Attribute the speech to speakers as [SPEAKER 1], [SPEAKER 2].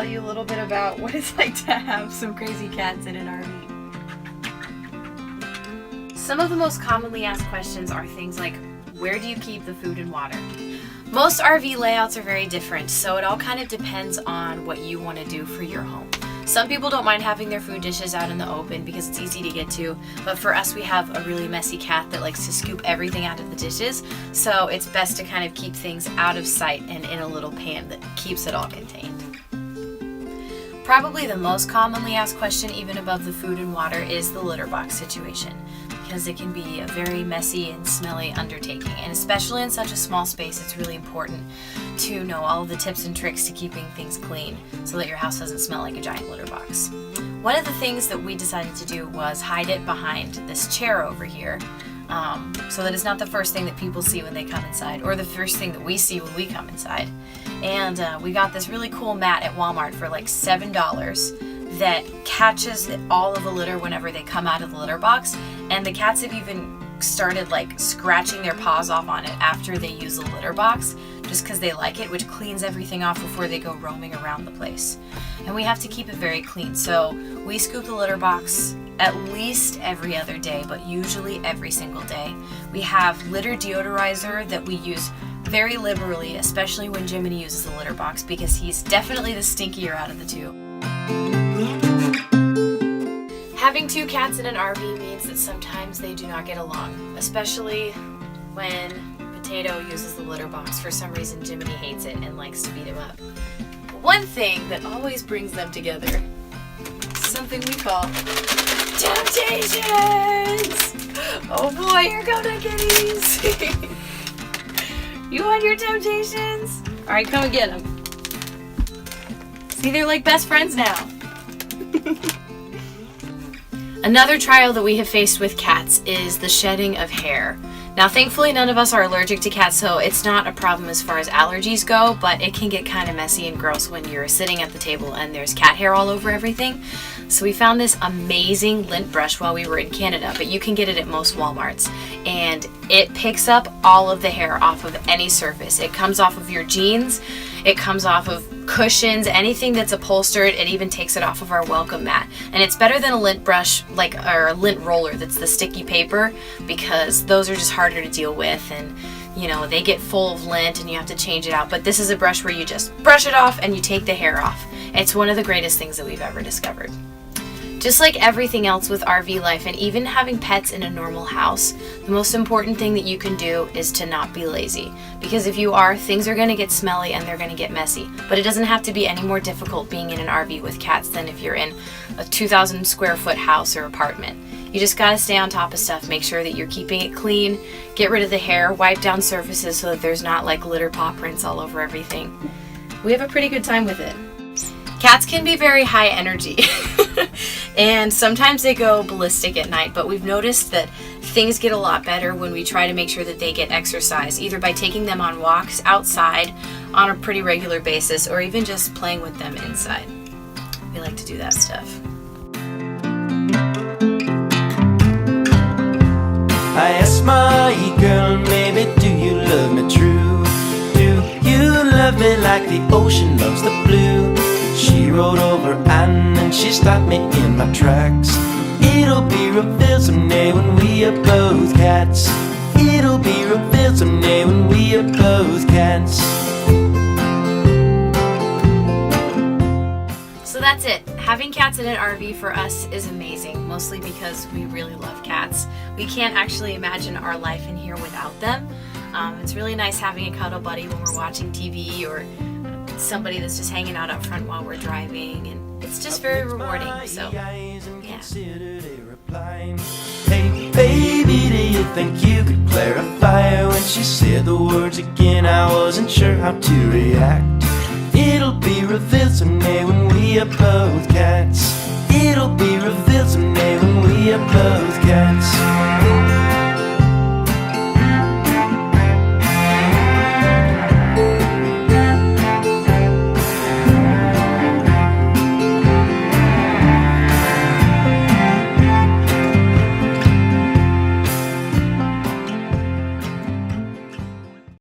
[SPEAKER 1] tell you a little bit about what it's like to have some crazy cats in an RV. Some of the most commonly asked questions are things like, where do you keep the food and water? Most RV layouts are very different, so it all kind of depends on what you want to do for your home. Some people don't mind having their food dishes out in the open because it's easy to get to, but for us we have a really messy cat that likes to scoop everything out of the dishes, so it's best to kind of keep things out of sight and in a little pan that keeps it all contained. Probably the most commonly asked question, even above the food and water, is the litter box situation, because it can be a very messy and smelly undertaking, and especially in such a small space, it's really important to know all of the tips and tricks to keeping things clean so that your house doesn't smell like a giant litter box. One of the things that we decided to do was hide it behind this chair over here, so that it's not the first thing that people see when they come inside, or the first thing that we see when we come inside. And we got this really cool mat at Walmart for like $7 that catches all of the litter whenever they come out of the litter box, and the cats have even started like scratching their paws off on it after they use the litter box, just because they like it, which cleans everything off before they go roaming around the place. And we have to keep it very clean, so we scoop the litter box at least every other day, but usually every single day. We have litter deodorizer that we use very liberally, especially when Jiminy uses the litter box, because he's definitely the stinkier out of the two. Having two cats in an RV means that sometimes they do not get along, especially when Potato uses the litter box. For some reason, Jiminy hates it and likes to beat him up. One thing that always brings them together is something we call temptations! Oh boy, here go the kitties! You want your temptations? Alright, come and get them. See, they're like best friends now. Another trial that we have faced with cats is the shedding of hair. Now, thankfully, none of us are allergic to cats, so it's not a problem as far as allergies go, but it can get kind of messy and gross when you're sitting at the table and there's cat hair all over everything. So we found this amazing lint brush while we were in Canada, but you can get it at most Walmarts, and it picks up all of the hair off of any surface. It comes off of your jeans, it comes off of cushions, anything that's upholstered. It even takes it off of our welcome mat, and it's better than a lint brush or a lint roller that's the sticky paper, because those are just harder to deal with, and you know, they get full of lint and you have to change it out. But this is a brush where you just brush it off and you take the hair off. It's one of the greatest things that we've ever discovered. Just like everything else with RV life, and even having pets in a normal house, the most important thing that you can do is to not be lazy. Because if you are, things are going to get smelly and they're going to get messy. But it doesn't have to be any more difficult being in an RV with cats than if you're in a 2,000 square foot house or apartment. You just got to stay on top of stuff, make sure that you're keeping it clean, get rid of the hair, wipe down surfaces so that there's not like litter paw prints all over everything. We have a pretty good time with it. Cats can be very high energy and sometimes they go ballistic at night, but we've noticed that things get a lot better when we try to make sure that they get exercise, either by taking them on walks outside on a pretty regular basis or even just playing with them inside. We like to do that stuff.
[SPEAKER 2] I asked my girl, maybe do you love me true? Do you love me like the ocean loves the blue? She rolled over and she stopped me in my tracks. It'll be revealed someday when we are both cats. It'll be revealed someday when we are both cats.
[SPEAKER 1] So that's it. Having cats in an RV for us is amazing, mostly because we really love cats. We can't actually imagine our life in here without them. It's really nice having a cuddle buddy when we're watching TV, or somebody that's just hanging out up front while we're driving, and it's just very rewarding. So, yeah.
[SPEAKER 2] Hey baby, do you think you could clarify? When she said the words again, I wasn't sure how to react. It'll be revealed someday when we are both cats. It'll be revealed